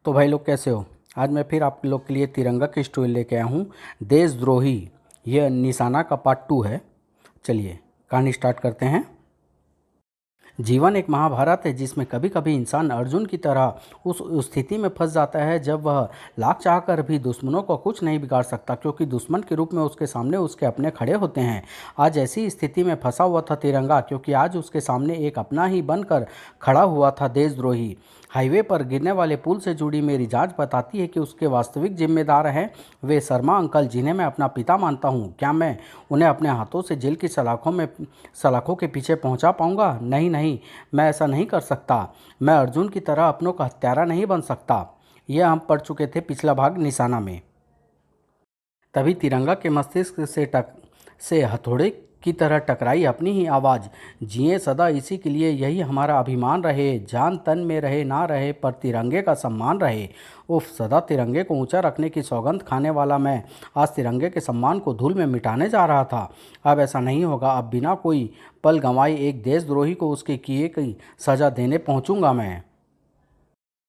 तो भाई लोग कैसे हो। आज मैं फिर आप लोग के लिए तिरंगा की स्टोरी लेके आया हूँ। देशद्रोही यह निशाना का पार्ट 2 है। चलिए कहानी स्टार्ट करते हैं। जीवन एक महाभारत है जिसमें कभी कभी इंसान अर्जुन की तरह उस स्थिति में फंस जाता है जब वह लाख चाहकर भी दुश्मनों को कुछ नहीं बिगाड़ सकता, क्योंकि दुश्मन के रूप में उसके सामने उसके अपने खड़े होते हैं। आज ऐसी स्थिति में फंसा हुआ था तिरंगा, क्योंकि आज उसके सामने एक अपना ही बनकर खड़ा हुआ था देशद्रोही। हाईवे पर गिरने वाले पुल से जुड़ी मेरी जांच बताती है कि उसके वास्तविक जिम्मेदार हैं वे शर्मा अंकल, जिन्हें मैं अपना पिता मानता हूँ। क्या मैं उन्हें अपने हाथों से जेल की सलाखों के पीछे पहुँचा पाऊँगा? नहीं नहीं, मैं ऐसा नहीं कर सकता। मैं अर्जुन की तरह अपनों का हत्यारा नहीं बन सकता। यह हम पढ़ चुके थे पिछला भाग निशाना में। तभी तिरंगा के मस्तिष्क से हथौड़े की तरह टकराई अपनी ही आवाज़, जिए सदा इसी के लिए, यही हमारा अभिमान रहे, जान तन में रहे ना रहे पर तिरंगे का सम्मान रहे। उफ, सदा तिरंगे को ऊंचा रखने की सौगंध खाने वाला मैं आज तिरंगे के सम्मान को धूल में मिटाने जा रहा था। अब ऐसा नहीं होगा। अब बिना कोई पल गंवाए एक देशद्रोही को उसके किए की सज़ा देने पहुंचूंगा मैं।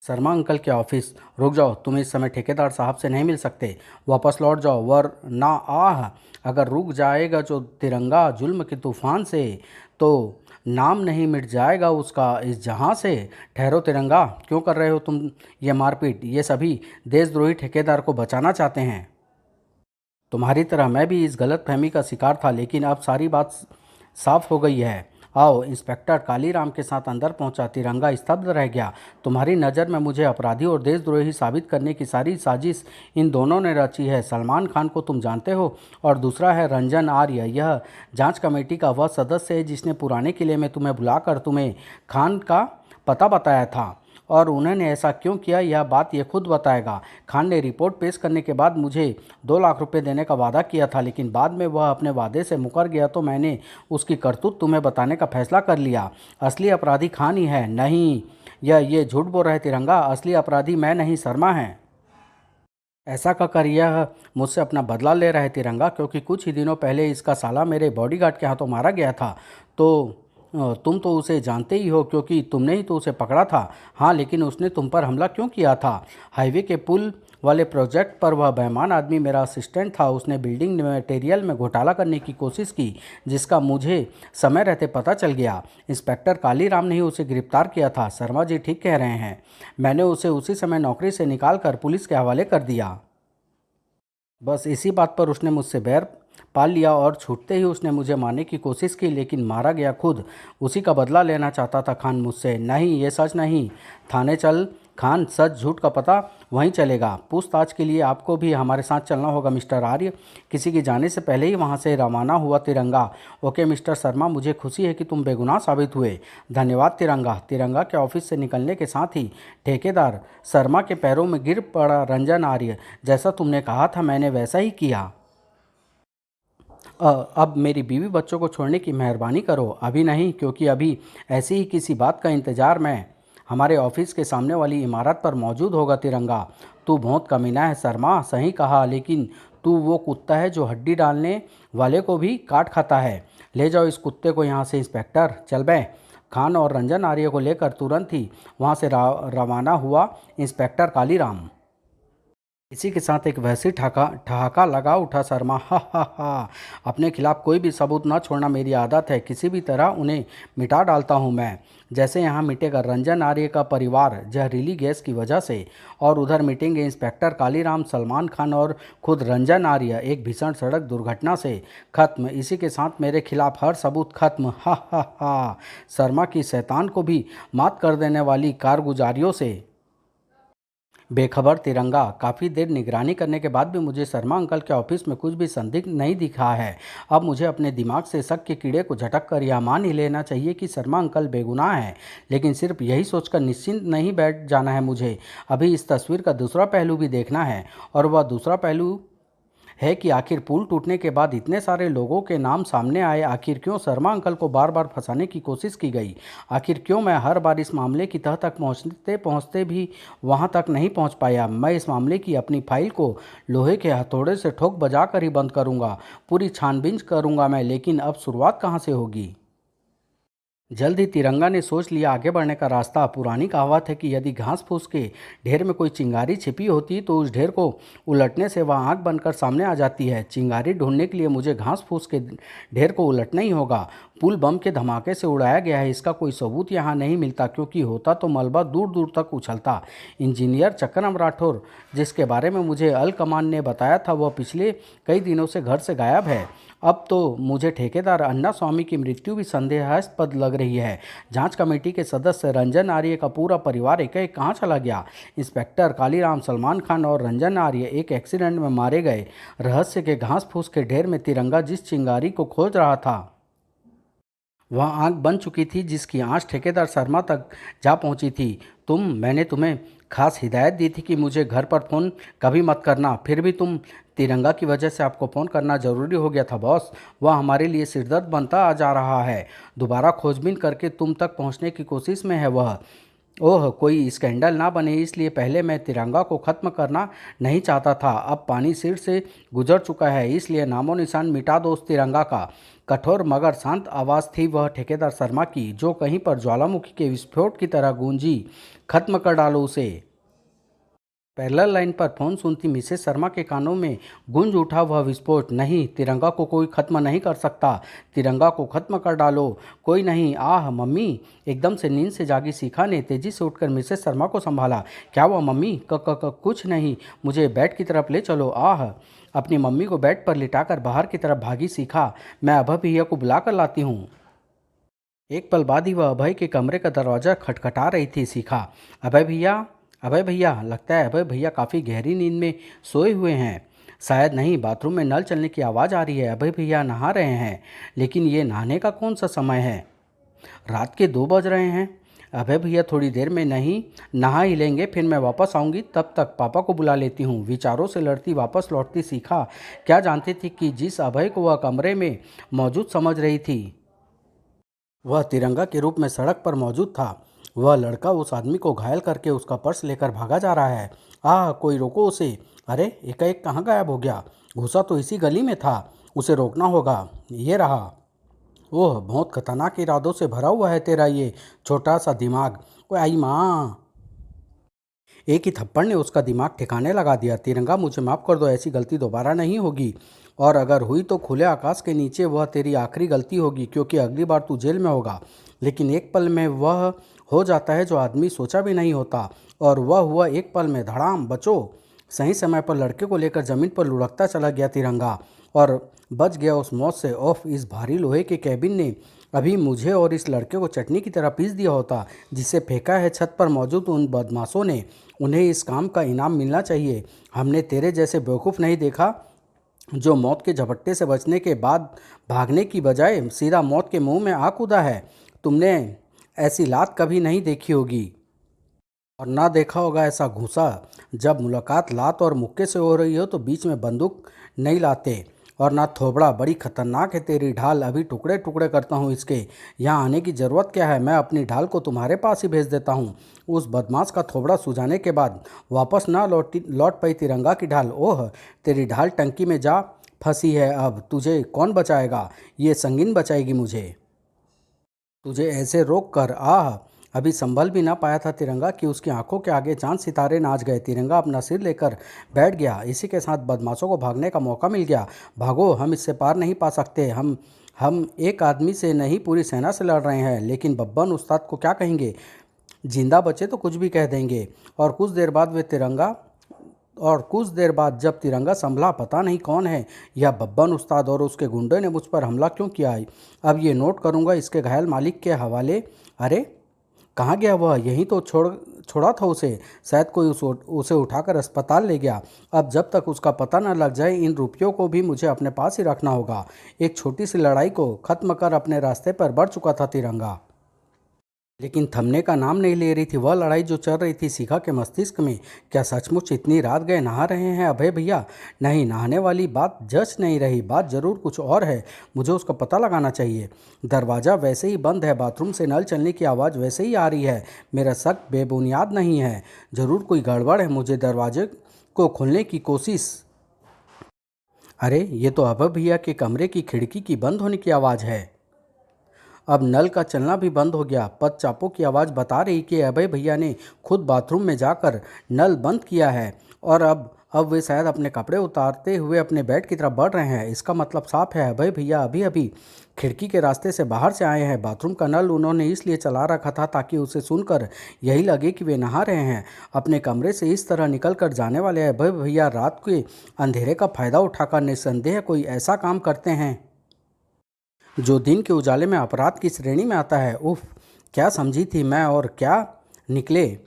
शर्मा अंकल के ऑफिस। रुक जाओ, तुम इस समय ठेकेदार साहब से नहीं मिल सकते। वापस लौट जाओ वरना आह, अगर रुक जाएगा जो तिरंगा जुल्म के तूफान से तो नाम नहीं मिट जाएगा उसका इस जहां से। ठहरो तिरंगा, क्यों कर रहे हो तुम ये मारपीट? ये सभी देशद्रोही ठेकेदार को बचाना चाहते हैं। तुम्हारी तरह मैं भी इस गलतफहमी का शिकार था, लेकिन अब सारी बात साफ हो गई है। आओ। इंस्पेक्टर कालीराम के साथ अंदर पहुंचा। तिरंगा स्तब्ध रह गया। तुम्हारी नज़र में मुझे अपराधी और देशद्रोही साबित करने की सारी साजिश इन दोनों ने रची है। सलमान खान को तुम जानते हो और दूसरा है रंजन आर्य। यह जांच कमेटी का वह सदस्य है जिसने पुराने किले में तुम्हें बुलाकर तुम्हें खान का पता बताया था, और उन्होंने ऐसा क्यों किया यह बात ये खुद बताएगा। खान ने रिपोर्ट पेश करने के बाद मुझे 2 लाख रुपए देने का वादा किया था, लेकिन बाद में वह अपने वादे से मुकर गया तो मैंने उसकी करतूत तुम्हें बताने का फैसला कर लिया। असली अपराधी खान ही है। नहीं, ये झूठ बोल रहे तिरंगा। असली अपराधी मैं नहीं, शर्मा है। ऐसा कहकर यह मुझसे अपना बदला ले रहा है तिरंगा, क्योंकि कुछ ही दिनों पहले इसका साला मेरे बॉडीगार्ड के हाथों मारा गया था। तो तुम तो उसे जानते ही हो, क्योंकि तुमने ही तो उसे पकड़ा था। हाँ, लेकिन उसने तुम पर हमला क्यों किया था? हाईवे के पुल वाले प्रोजेक्ट पर वह बेईमान आदमी मेरा असिस्टेंट था। उसने बिल्डिंग मटेरियल में घोटाला करने की कोशिश की, जिसका मुझे समय रहते पता चल गया। इंस्पेक्टर कालीराम ने ही उसे गिरफ्तार किया था। शर्मा जी ठीक कह रहे हैं। मैंने उसे उसी समय नौकरी से निकाल कर पुलिस के हवाले कर दिया। बस इसी बात पर उसने मुझसे बैर पाल लिया और छूटते ही उसने मुझे मारने की कोशिश की, लेकिन मारा गया खुद। उसी का बदला लेना चाहता था खान मुझसे। नहीं, ये सच नहीं। थाने चल खान, सच झूठ का पता वहीं चलेगा। पूछताछ के लिए आपको भी हमारे साथ चलना होगा मिस्टर आर्य। किसी के जाने से पहले ही वहां से रवाना हुआ तिरंगा। ओके मिस्टर शर्मा, मुझे खुशी है कि तुम बेगुनाह साबित हुए। धन्यवाद तिरंगा। तिरंगा के ऑफिस से निकलने के साथ ही ठेकेदार शर्मा के पैरों में गिर पड़ा रंजन आर्य। जैसा तुमने कहा था मैंने वैसा ही किया। अब मेरी बीवी बच्चों को छोड़ने की मेहरबानी करो। अभी नहीं, क्योंकि अभी ऐसी ही किसी बात का इंतज़ार मैं हमारे ऑफिस के सामने वाली इमारत पर मौजूद होगा तिरंगा। तू बहुत कमीना है शर्मा, सही कहा, लेकिन तू वो कुत्ता है जो हड्डी डालने वाले को भी काट खाता है। ले जाओ इस कुत्ते को यहाँ से। इंस्पेक्टर चल बे। खान और रंजन आर्य को लेकर तुरंत ही वहाँ से रवाना हुआ इंस्पेक्टर कालीराम। इसी के साथ एक वैसी ठहाका लगा उठा शर्मा। हा हा हा, अपने खिलाफ कोई भी सबूत न छोड़ना मेरी आदत है। किसी भी तरह उन्हें मिटा डालता हूं मैं, जैसे यहाँ मिटेगा रंजन आर्य का परिवार जहरीली गैस की वजह से, और उधर मिटेंगे इंस्पेक्टर कालीराम, सलमान खान और खुद रंजन आर्य एक भीषण सड़क दुर्घटना से। खत्म। इसी के साथ मेरे खिलाफ हर सबूत खत्म। हा हा हा, शर्मा की शैतान को भी मात कर देने वाली कारगुजारियों से बेखबर तिरंगा। काफ़ी देर निगरानी करने के बाद भी मुझे शर्मा अंकल के ऑफिस में कुछ भी संदिग्ध नहीं दिखा है। अब मुझे अपने दिमाग से शक के कीड़े को झटक कर यह मान ही लेना चाहिए कि शर्मा अंकल बेगुनाह हैं। लेकिन सिर्फ यही सोचकर निश्चिंत नहीं बैठ जाना है मुझे। अभी इस तस्वीर का दूसरा पहलू भी देखना है, और वह दूसरा पहलू है कि आखिर पुल टूटने के बाद इतने सारे लोगों के नाम सामने आए। आखिर क्यों शर्मा अंकल को बार बार फंसाने की कोशिश की गई? आखिर क्यों मैं हर बार इस मामले की तह तक पहुंचते पहुंचते भी वहां तक नहीं पहुंच पाया? मैं इस मामले की अपनी फाइल को लोहे के हथौड़े से ठोक बजा कर ही बंद करूंगा। पूरी छानबीन करूंगा मैं, लेकिन अब शुरुआत कहाँ से होगी? जल्द ही तिरंगा ने सोच लिया आगे बढ़ने का रास्ता। पुरानी कहावत है कि यदि घास फूस के ढेर में कोई चिंगारी छिपी होती तो उस ढेर को उलटने से वह आंख बनकर सामने आ जाती है। चिंगारी ढूंढने के लिए मुझे घास फूस के ढेर को उलटना ही होगा। पुल बम के धमाके से उड़ाया गया है, इसका कोई सबूत यहाँ नहीं मिलता, क्योंकि होता तो मलबा दूर दूर तक उछलता। इंजीनियर चक्रम राठौर, जिसके बारे में मुझे अल कमान ने बताया था, वह पिछले कई दिनों से घर से गायब है। अब तो मुझे ठेकेदार अन्ना स्वामी की मृत्यु भी संदेहास्पद लग रही है। जांच कमेटी के सदस्य रंजन आर्य का पूरा परिवार एकाएक कहाँ चला गया? इंस्पेक्टर कालीराम, सलमान खान और रंजन आर्य एक एक्सीडेंट में मारे गए। रहस्य के घास फूस के ढेर में तिरंगा जिस चिंगारी को खोज रहा था वह आंख बन चुकी थी, जिसकी आंच ठेकेदार शर्मा तक जा पहुंची थी। मैंने तुम्हें खास हिदायत दी थी कि मुझे घर पर फ़ोन कभी मत करना, फिर भी तिरंगा की वजह से आपको फ़ोन करना ज़रूरी हो गया था बॉस। वह हमारे लिए सिरदर्द बनता आ जा रहा है। दोबारा खोजबीन करके तुम तक पहुंचने की कोशिश में है वह। ओह, कोई स्कैंडल ना बने, इसलिए पहले मैं तिरंगा को ख़त्म करना नहीं चाहता था। अब पानी सिर से गुजर चुका है, इसलिए नामो निशान मिटा दो उस तिरंगा का। कठोर मगर शांत आवाज़ थी वह ठेकेदार शर्मा की, जो कहीं पर ज्वालामुखी के विस्फोट की तरह गूंजी। खत्म कर डालो उसे। पैरेलल लाइन पर फोन सुनती मिसेस शर्मा के कानों में गूंज उठा वह विस्फोट। नहीं, तिरंगा को कोई खत्म नहीं कर सकता। तिरंगा को खत्म कर डालो। कोई नहीं। आह मम्मी! एकदम से नींद से जागी शिखा ने तेजी से उठकर मिसेस शर्मा को संभाला। क्या हुआ मम्मी? कुछ नहीं, मुझे बेड की तरफ ले चलो। आह! अपनी मम्मी को बेड पर लिटाकर बाहर की तरफ भागी शिखा। मैं अभय भैया को बुला कर लाती हूँ। एक पल बाद ही वह अभय के कमरे का दरवाज़ा खटखटा रही थी। शिखा, अभय भैया, अभय भैया! लगता है अभय भैया काफ़ी गहरी नींद में सोए हुए हैं। शायद नहीं, बाथरूम में नल चलने की आवाज़ आ रही है। अभय भैया नहा रहे हैं। लेकिन ये नहाने का कौन सा समय है? रात के 2 बज रहे हैं। अभय भैया थोड़ी देर में नहीं नहा ही लेंगे, फिर मैं वापस आऊँगी। तब तक पापा को बुला लेती हूँ। विचारों से लड़ती वापस लौटती शिखा क्या जानती थी कि जिस अभय को वह कमरे में मौजूद समझ रही थी, वह तिरंगा के रूप में सड़क पर मौजूद था। वह लड़का उस आदमी को घायल करके उसका पर्स लेकर भागा जा रहा है। आह, कोई रोको उसे! अरे, एकाएक कहाँ गायब हो गया? घुसा तो इसी गली में था। उसे रोकना होगा। ये रहा। ओह, बहुत खतरनाक इरादों से भरा हुआ है तेरा ये छोटा सा दिमाग। ओए आई माँ! एक ही थप्पड़ ने उसका दिमाग ठिकाने लगा दिया। तिरंगा, मुझे माफ़ कर दो, ऐसी गलती दोबारा नहीं होगी। और अगर हुई तो खुले आकाश के नीचे वह तेरी आखिरी गलती होगी, क्योंकि अगली बार तू जेल में होगा। लेकिन एक पल में वह हो जाता है जो आदमी सोचा भी नहीं होता। और वह हुआ एक पल में। धड़ाम! बचो! सही समय पर लड़के को लेकर ज़मीन पर लुढ़कता चला गया तिरंगा और बच गया उस मौत से। ओफ! इस भारी लोहे के कैबिन ने अभी मुझे और इस लड़के को चटनी की तरह पीस दिया होता, जिसे फेंका है छत पर मौजूद उन बदमाशों ने। उन्हें इस काम का इनाम मिलना चाहिए। हमने तेरे जैसे बेवकूफ़ नहीं देखा जो मौत के झपट्टे से बचने के बाद भागने की बजाय सीधा मौत के मुंह में आ कूदा है। तुमने ऐसी लात कभी नहीं देखी होगी और ना देखा होगा ऐसा घूंसा। जब मुलाकात लात और मुक्के से हो रही हो तो बीच में बंदूक नहीं लाते। और ना थोबड़ा! बड़ी खतरनाक है तेरी ढाल। अभी टुकड़े टुकड़े करता हूँ इसके। यहाँ आने की ज़रूरत क्या है? मैं अपनी ढाल को तुम्हारे पास ही भेज देता हूँ। उस बदमाश का थोबड़ा सुझाने के बाद वापस ना लौट पाई तिरंगा की ढाल। ओह, तेरी ढाल टंकी में जा फंसी है। अब तुझे कौन बचाएगा? ये संगीन बचाएगी मुझे। तुझे ऐसे रोक कर। आह! अभी संभल भी ना पाया था तिरंगा कि उसकी आंखों के आगे चांद सितारे नाच गए। तिरंगा अपना सिर लेकर बैठ गया। इसी के साथ बदमाशों को भागने का मौका मिल गया। भागो, हम इससे पार नहीं पा सकते। हम एक आदमी से नहीं, पूरी सेना से लड़ रहे हैं। लेकिन बब्बन उस्ताद को क्या कहेंगे? जिंदा बचे तो कुछ भी कह देंगे। और कुछ देर बाद जब तिरंगा संभला, पता नहीं कौन है यह बब्बन उस्ताद और उसके गुंडे ने मुझ पर हमला क्यों किया है। अब ये नोट करूंगा इसके घायल मालिक के हवाले। अरे, कहाँ गया वह? यहीं तो छोड़ा था उसे। शायद कोई उसे उठाकर अस्पताल ले गया। अब जब तक उसका पता न लग जाए, इन रुपयों को भी मुझे अपने पास ही रखना होगा। एक छोटी सी लड़ाई को खत्म कर अपने रास्ते पर बढ़ चुका था तिरंगा, लेकिन थमने का नाम नहीं ले रही थी वह लड़ाई जो चल रही थी शिखा के मस्तिष्क में। क्या सचमुच इतनी रात गए नहा रहे हैं अभय भैया? नहीं, नहाने वाली बात जच नहीं रही। बात ज़रूर कुछ और है। मुझे उसका पता लगाना चाहिए। दरवाज़ा वैसे ही बंद है, बाथरूम से नल चलने की आवाज़ वैसे ही आ रही है। मेरा शक बेबुनियाद नहीं है। ज़रूर कोई गड़बड़ है। मुझे दरवाजे को खोलने की कोशिश। अरे, ये तो अभय भैया के कमरे की खिड़की की बंद होने की आवाज़ है। अब नल का चलना भी बंद हो गया। पदचापों की आवाज़ बता रही कि अभय भैया ने खुद बाथरूम में जाकर नल बंद किया है और अब वे शायद अपने कपड़े उतारते हुए अपने बेड की तरफ बढ़ रहे हैं। इसका मतलब साफ है, अभय भैया अभी अभी खिड़की के रास्ते से बाहर से आए हैं। बाथरूम का नल उन्होंने इसलिए चला रखा था ताकि उसे सुनकर यही लगे कि वे नहा रहे हैं। अपने कमरे से इस तरह निकल कर जाने वाले अभय भैया रात के अंधेरे का फायदा उठाकर निस्संदेह कोई ऐसा काम करते हैं जो दिन के उजाले में अपराध की श्रेणी में आता है। उफ, क्या समझी थी मैं और क्या निकले।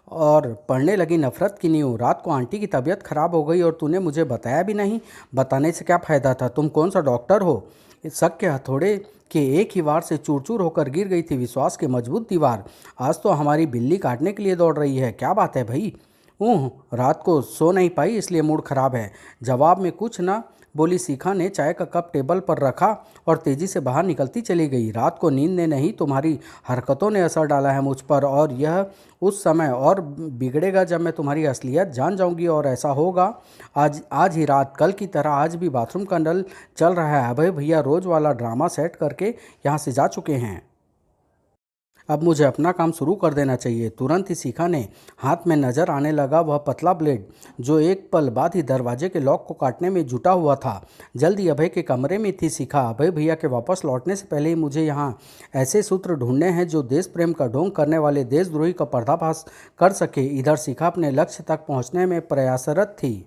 और पढ़ने लगी नफ़रत की नींव। रात को आंटी की तबीयत खराब हो गई और तूने मुझे बताया भी नहीं। बताने से क्या फ़ायदा था, तुम कौन सा डॉक्टर हो। इस शक के हथौड़े के एक ही वार से चूर चूर होकर गिर गई थी विश्वास की मजबूत दीवार। आज तो हमारी बिल्ली काटने के लिए दौड़ रही है। क्या बात है भाई। रात को सो नहीं पाई इसलिए मूड खराब है। जवाब में कुछ ना बोली शिखा ने चाय का कप टेबल पर रखा और तेजी से बाहर निकलती चली गई। रात को नींद ने नहीं, तुम्हारी हरकतों ने असर डाला है मुझ पर, और यह उस समय और बिगड़ेगा जब मैं तुम्हारी असलियत जान जाऊंगी। और ऐसा होगा आज ही रात, कल की तरह आज भी बाथरूम का नल चल रहा है। अभय भैया रोज वाला ड्रामा सेट करके यहाँ से जा चुके हैं। अब मुझे अपना काम शुरू कर देना चाहिए। तुरंत ही शिखा ने हाथ में नजर आने लगा वह पतला ब्लेड जो एक पल बाद ही दरवाजे के लॉक को काटने में जुटा हुआ था। जल्दी अभय के कमरे में थी शिखा। अभय भैया के वापस लौटने से पहले ही मुझे यहाँ ऐसे सूत्र ढूंढने हैं जो देश प्रेम का ढोंग करने वाले देशद्रोही का पर्दाफाश कर सके। इधर शिखा अपने लक्ष्य तक पहुँचने में प्रयासरत थी,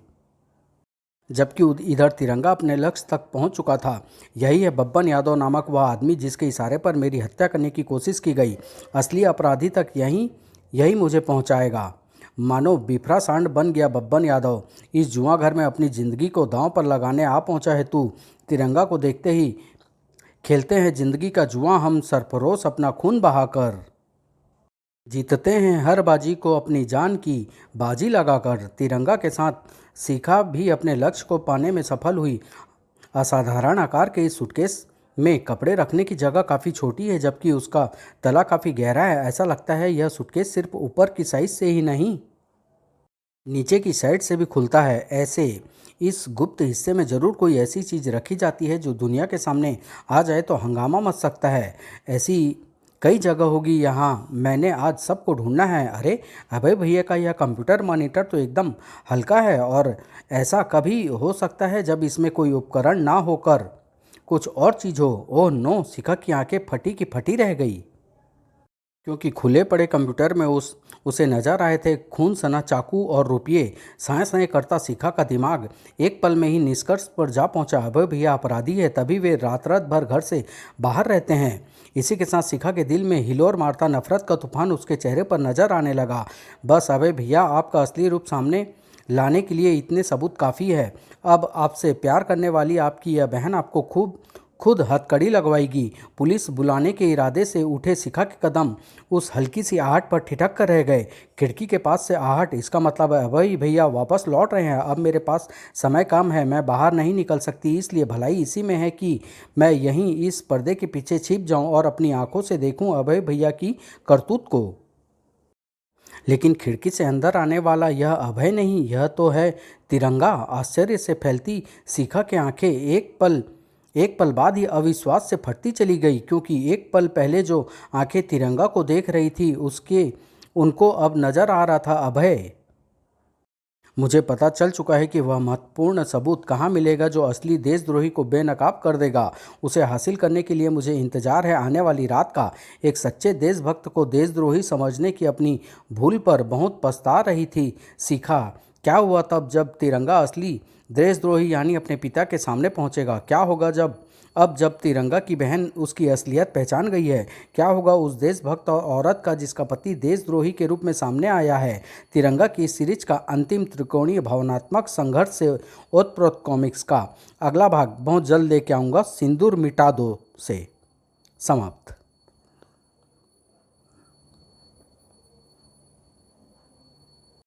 जबकि इधर तिरंगा अपने लक्ष्य तक पहुंच चुका था। यही है बब्बन यादव नामक वह आदमी जिसके इशारे पर मेरी हत्या करने की कोशिश की गई। असली अपराधी तक यही मुझे पहुंचाएगा। मानो बिफरा सांड बन गया बब्बन यादव। इस जुआ घर में अपनी ज़िंदगी को दांव पर लगाने आ पहुंचा है तू। तिरंगा को देखते ही खेलते हैं ज़िंदगी का जुआ हम, सरफरोश अपना खून बहाकर। जीतते हैं हर बाजी को अपनी जान की बाजी लगाकर। तिरंगा के साथ शिखा भी अपने लक्ष्य को पाने में सफल हुई। असाधारण आकार के इस सूटकेस में कपड़े रखने की जगह काफ़ी छोटी है, जबकि उसका तला काफ़ी गहरा है। ऐसा लगता है यह सूटकेस सिर्फ ऊपर की साइज से ही नहीं, नीचे की साइड से भी खुलता है। ऐसे इस गुप्त हिस्से में ज़रूर कोई ऐसी चीज़ रखी जाती है जो दुनिया के सामने आ जाए तो हंगामा मच सकता है। ऐसी कई जगह होगी, यहाँ मैंने आज सबको ढूंढना है। अरे अभय भैया का यह कंप्यूटर मॉनिटर तो एकदम हल्का है, और ऐसा कभी हो सकता है जब इसमें कोई उपकरण ना होकर कुछ और चीज़ हो। ओह नो, शिखा की आंखें फटी की फटी रह गई, क्योंकि खुले पड़े कंप्यूटर में उसे नजर आए थे खून सना चाकू और रुपये। साए साए करता शिखा का दिमाग एक पल में ही निष्कर्ष पर जा पहुंचा। अभय भैया अपराधी है, तभी वे रात भर घर से बाहर रहते हैं। इसी के साथ शिखा के दिल में हिलोर मारता नफरत का तूफान उसके चेहरे पर नजर आने लगा। बस अभय भैया, आपका असली रूप सामने लाने के लिए इतने सबूत काफ़ी है। अब आपसे प्यार करने वाली आपकी यह बहन आपको खुद हथकड़ी लगवाएगी। पुलिस बुलाने के इरादे से उठे शिखा के कदम उस हल्की सी आहट पर ठिठक कर रह गए। खिड़की के पास से आहट, इसका मतलब है अभय भैया वापस लौट रहे हैं। अब मेरे पास समय कम है, मैं बाहर नहीं निकल सकती, इसलिए भलाई इसी में है कि मैं यहीं इस पर्दे के पीछे छिप जाऊं और अपनी आंखों से देखूं अभय भैया की करतूत को। लेकिन खिड़की से अंदर आने वाला यह अभय नहीं, यह तो है तिरंगा। आश्चर्य से फैलती शिखा की आंखें एक पल बाद ही अविश्वास से फटती चली गई, क्योंकि एक पल पहले जो आंखें तिरंगा को देख रही थी उनको अब नजर आ रहा था अभय। मुझे पता चल चुका है कि वह महत्वपूर्ण सबूत कहाँ मिलेगा जो असली देशद्रोही को बेनकाब कर देगा। उसे हासिल करने के लिए मुझे इंतजार है आने वाली रात का। एक सच्चे देशभक्त को देशद्रोही समझने की अपनी भूल पर बहुत पछता रही थी शिखा। क्या हुआ तब जब तिरंगा असली देशद्रोही यानी अपने पिता के सामने पहुंचेगा? क्या होगा जब तिरंगा की बहन उसकी असलियत पहचान गई है? क्या होगा उस देशभक्त और औरत का जिसका पति देशद्रोही के रूप में सामने आया है? तिरंगा की इस सीरीज का अंतिम त्रिकोणीय भावनात्मक संघर्ष से ओतप्रोत कॉमिक्स का अगला भाग बहुत जल्द लेके आऊँगा। सिंदूर मिटा दो से समाप्त।